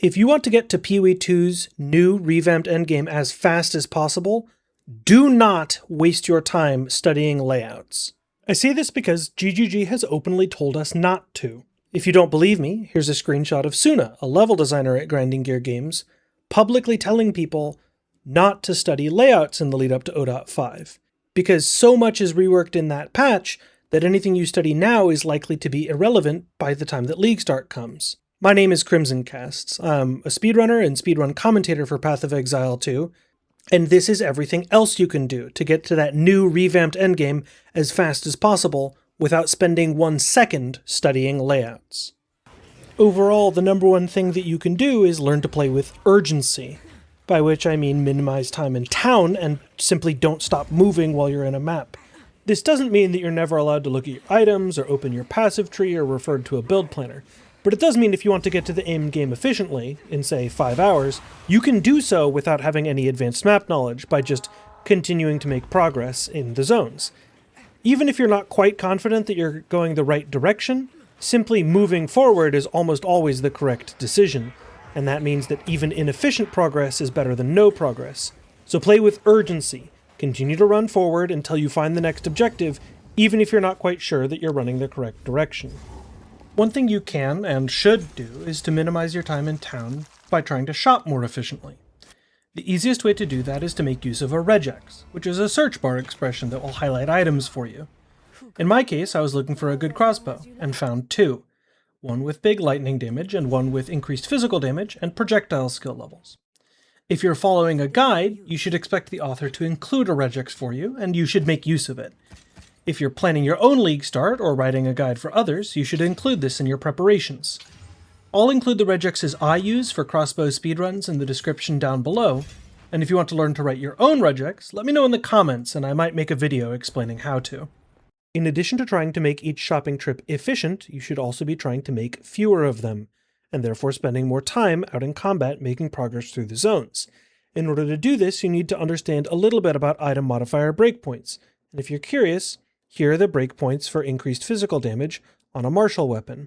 If you want to get to PoE2's new revamped endgame as fast as possible, do not waste your time studying layouts. I say this because GGG has openly told us not to. If you don't believe me, here's a screenshot of Suna, a level designer at Grinding Gear Games, publicly telling people not to study layouts in the lead up to 0.5, because so much is reworked in that patch that anything you study now is likely to be irrelevant by the time that League Start comes. My name is CrimsonCasts. I'm a speedrunner and speedrun commentator for Path of Exile 2, and this is everything else you can do to get to that new revamped endgame as fast as possible without spending 1 second studying layouts. Overall, the number one thing that you can do is learn to play with urgency, by which I mean minimize time in town and simply don't stop moving while you're in a map. This doesn't mean that you're never allowed to look at your items or open your passive tree or refer to a build planner. But it does mean if you want to get to the end game efficiently, in say 5 hours, you can do so without having any advanced map knowledge by just continuing to make progress in the zones. Even if you're not quite confident that you're going the right direction, simply moving forward is almost always the correct decision, and that means that even inefficient progress is better than no progress. So play with urgency, continue to run forward until you find the next objective, even if you're not quite sure that you're running the correct direction. One thing you can and should do is to minimize your time in town by trying to shop more efficiently. The easiest way to do that is to make use of a regex, which is a search bar expression that will highlight items for you. In my case, I was looking for a good crossbow, and found 2. One with big lightning damage, and one with increased physical damage and projectile skill levels. If you're following a guide, you should expect the author to include a regex for you, and you should make use of it. If you're planning your own League Start or writing a guide for others, you should include this in your preparations. I'll include the regexes I use for Crossbow speedruns in the description down below, and if you want to learn to write your own regex, let me know in the comments and I might make a video explaining how to. In addition to trying to make each shopping trip efficient, you should also be trying to make fewer of them, and therefore spending more time out in combat making progress through the zones. In order to do this, you need to understand a little bit about item modifier breakpoints, and if you're curious, here are the breakpoints for increased physical damage on a martial weapon.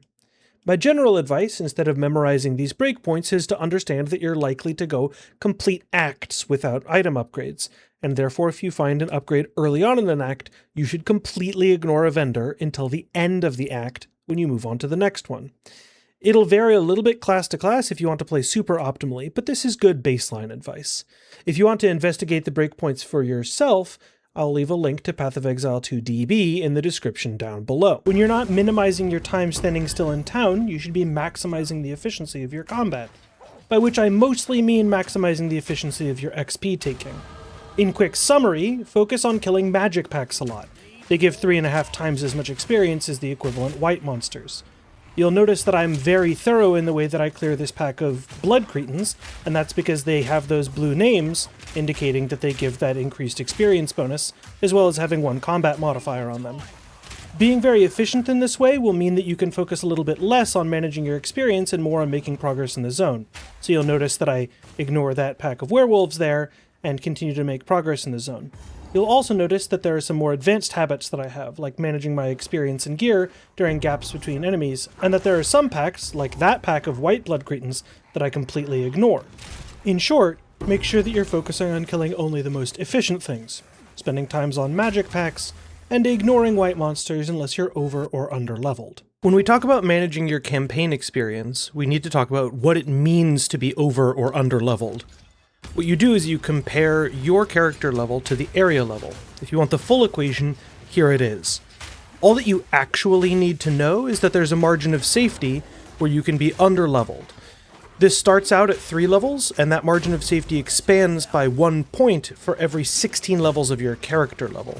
My general advice, instead of memorizing these breakpoints, is to understand that you're likely to go complete acts without item upgrades, and therefore if you find an upgrade early on in an act, you should completely ignore a vendor until the end of the act when you move on to the next one. It'll vary a little bit class to class if you want to play super optimally, but this is good baseline advice. If you want to investigate the breakpoints for yourself, I'll leave a link to Path of Exile 2 DB in the description down below. When you're not minimizing your time standing still in town, you should be maximizing the efficiency of your combat, by which I mostly mean maximizing the efficiency of your XP taking. In quick summary, focus on killing magic packs a lot. They give 3.5 times as much experience as the equivalent white monsters. You'll notice that I'm very thorough in the way that I clear this pack of blood cretins, and that's because they have those blue names, indicating that they give that increased experience bonus, as well as having 1 combat modifier on them. Being very efficient in this way will mean that you can focus a little bit less on managing your experience and more on making progress in the zone. So you'll notice that I ignore that pack of werewolves there, and continue to make progress in the zone. You'll also notice that there are some more advanced habits that I have, like managing my experience and gear during gaps between enemies, and that there are some packs, like that pack of white blood cretins, that I completely ignore. In short, make sure that you're focusing on killing only the most efficient things, spending times on magic packs, and ignoring white monsters unless you're over or under leveled. When we talk about managing your campaign experience, we need to talk about what it means to be over or under leveled. What you do is you compare your character level to the area level. If you want the full equation, here it is. All that you actually need to know is that there's a margin of safety where you can be under-leveled. This starts out at 3 levels, and that margin of safety expands by 1 point for every 16 levels of your character level.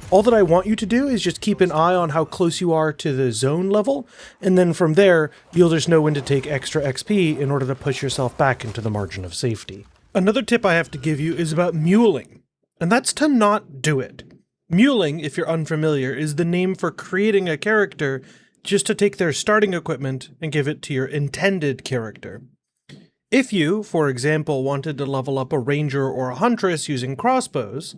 All that I want you to do is just keep an eye on how close you are to the zone level, and then from there, you'll just know when to take extra XP in order to push yourself back into the margin of safety. Another tip I have to give you is about muling, and that's to not do it. Muling, if you're unfamiliar, is the name for creating a character just to take their starting equipment and give it to your intended character. If you, for example, wanted to level up a ranger or a huntress using crossbows,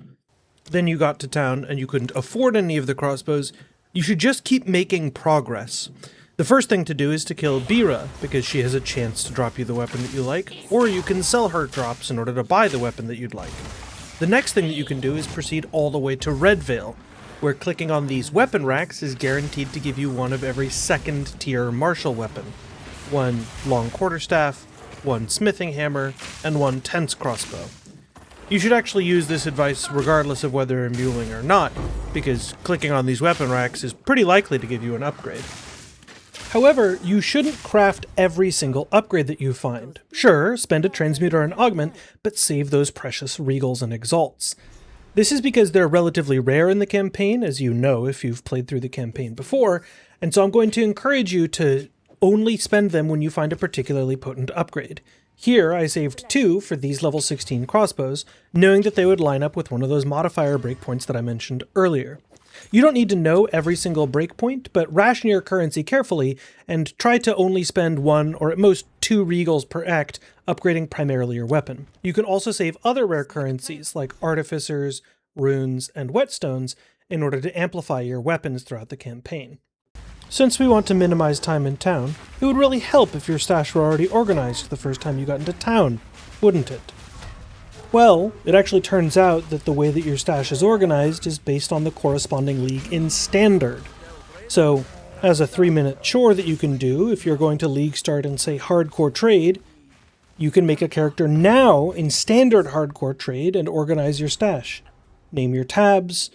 then you got to town and you couldn't afford any of the crossbows, you should just keep making progress. The first thing to do is to kill Bira, because she has a chance to drop you the weapon that you like, or you can sell her drops in order to buy the weapon that you'd like. The next thing that you can do is proceed all the way to Red Veil, where clicking on these weapon racks is guaranteed to give you one of every second tier martial weapon. One long quarterstaff, one smithing hammer, and one tense crossbow. You should actually use this advice regardless of whether you're muling or not, because clicking on these weapon racks is pretty likely to give you an upgrade. However, you shouldn't craft every single upgrade that you find. Sure, spend a transmute or an augment, but save those precious regals and exalts. This is because they're relatively rare in the campaign, as you know if you've played through the campaign before, and so I'm going to encourage you to only spend them when you find a particularly potent upgrade. Here, I saved 2 for these level 16 crossbows, knowing that they would line up with one of those modifier breakpoints that I mentioned earlier. You don't need to know every single breakpoint, but ration your currency carefully and try to only spend 1 or at most 2 regals per act upgrading primarily your weapon. You can also save other rare currencies like artificers, runes, and whetstones in order to amplify your weapons throughout the campaign. Since we want to minimize time in town, it would really help if your stash were already organized the first time you got into town, wouldn't it? Well, it actually turns out that the way that your stash is organized is based on the corresponding league in Standard. So, as a 3-minute chore that you can do if you're going to league start in, say, Hardcore Trade, you can make a character now in Standard Hardcore Trade and organize your stash. Name your tabs,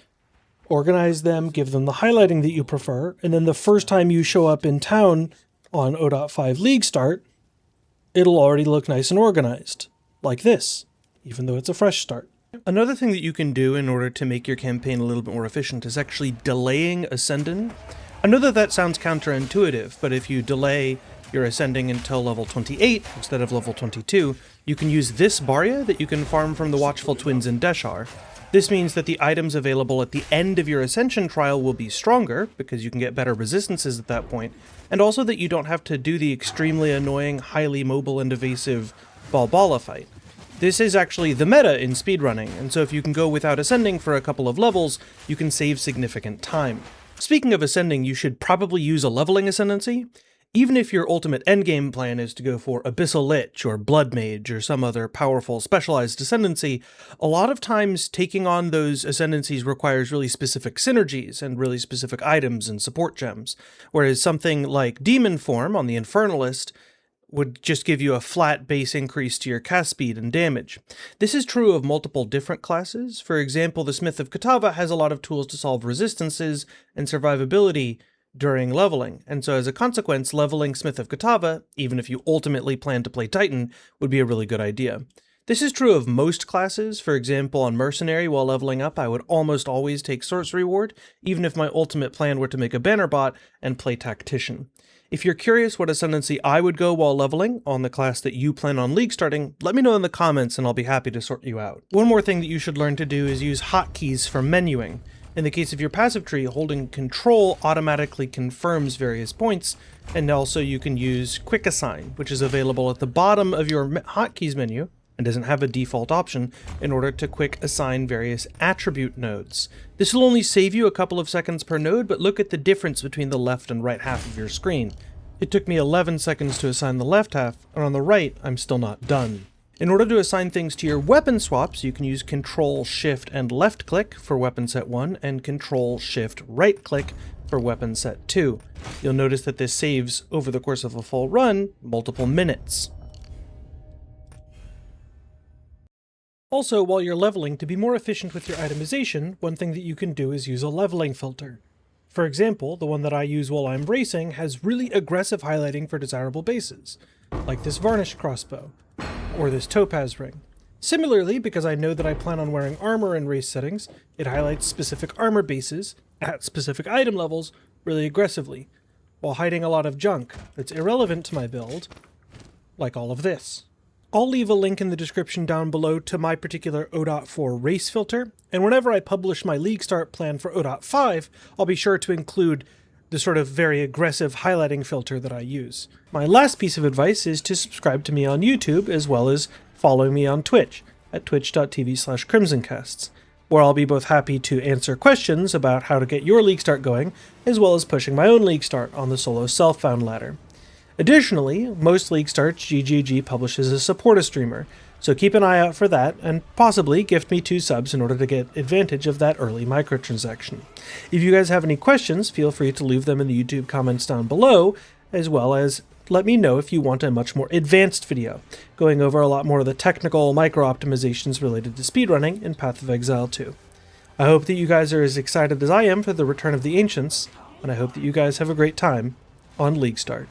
organize them, give them the highlighting that you prefer, and then the first time you show up in town on 0.5 League Start, it'll already look nice and organized, like this, even though it's a fresh start. Another thing that you can do in order to make your campaign a little bit more efficient is actually delaying Ascendant. I know that that sounds counterintuitive, but if you delay your Ascending until level 28 instead of level 22, you can use this Barya that you can farm from the Watchful Twins in Deshar. This means that the items available at the end of your Ascension trial will be stronger, because you can get better resistances at that point, and also that you don't have to do the extremely annoying, highly mobile and evasive Balbala fight. This is actually the meta in speedrunning, and so if you can go without ascending for a couple of levels, you can save significant time. Speaking of ascending, you should probably use a leveling ascendancy. Even if your ultimate endgame plan is to go for Abyssal Lich or Blood Mage or some other powerful specialized ascendancy, a lot of times taking on those ascendancies requires really specific synergies and really specific items and support gems, whereas something like Demon Form on the Infernalist would just give you a flat base increase to your cast speed and damage. This is true of multiple different classes. For example, the Smith of Katava has a lot of tools to solve resistances and survivability during leveling, and so as a consequence, leveling Smith of Katava, even if you ultimately plan to play Titan, would be a really good idea. This is true of most classes. For example, on Mercenary, while leveling up, I would almost always take Sorcery Ward, even if my ultimate plan were to make a Banner Bot and play Tactician. If you're curious what ascendancy I would go while leveling on the class that you plan on league starting, let me know in the comments and I'll be happy to sort you out. One more thing that you should learn to do is use hotkeys for menuing. In the case of your passive tree, holding Control automatically confirms various points, and also you can use Quick Assign, which is available at the bottom of your hotkeys menu and doesn't have a default option, in order to quick assign various attribute nodes. This will only save you a couple of seconds per node, but look at the difference between the left and right half of your screen. It took me 11 seconds to assign the left half, and on the right, I'm still not done. In order to assign things to your weapon swaps, you can use Control, Shift, and left click for weapon set 1, and Control, Shift, right click for weapon set 2. You'll notice that this saves, over the course of a full run, multiple minutes. Also, while you're leveling, to be more efficient with your itemization, one thing that you can do is use a leveling filter. For example, the one that I use while I'm racing has really aggressive highlighting for desirable bases, like this varnished crossbow, or this topaz ring. Similarly, because I know that I plan on wearing armor in race settings, it highlights specific armor bases at specific item levels really aggressively, while hiding a lot of junk that's irrelevant to my build, like all of this. I'll leave a link in the description down below to my particular 0.4 race filter, and whenever I publish my league start plan for 0.5, I'll be sure to include the sort of very aggressive highlighting filter that I use. My last piece of advice is to subscribe to me on YouTube, as well as follow me on Twitch at twitch.tv/CrimsonCasts. where I'll be both happy to answer questions about how to get your league start going, as well as pushing my own league start on the solo self-found ladder. Additionally, most league starts GGG publishes a support a streamer, so keep an eye out for that, and possibly gift me 2 subs in order to get advantage of that early microtransaction. If you guys have any questions, feel free to leave them in the YouTube comments down below, as well as let me know if you want a much more advanced video, going over a lot more of the technical micro-optimizations related to speedrunning in Path of Exile 2. I hope that you guys are as excited as I am for the return of the Ancients, and I hope that you guys have a great time on League Start.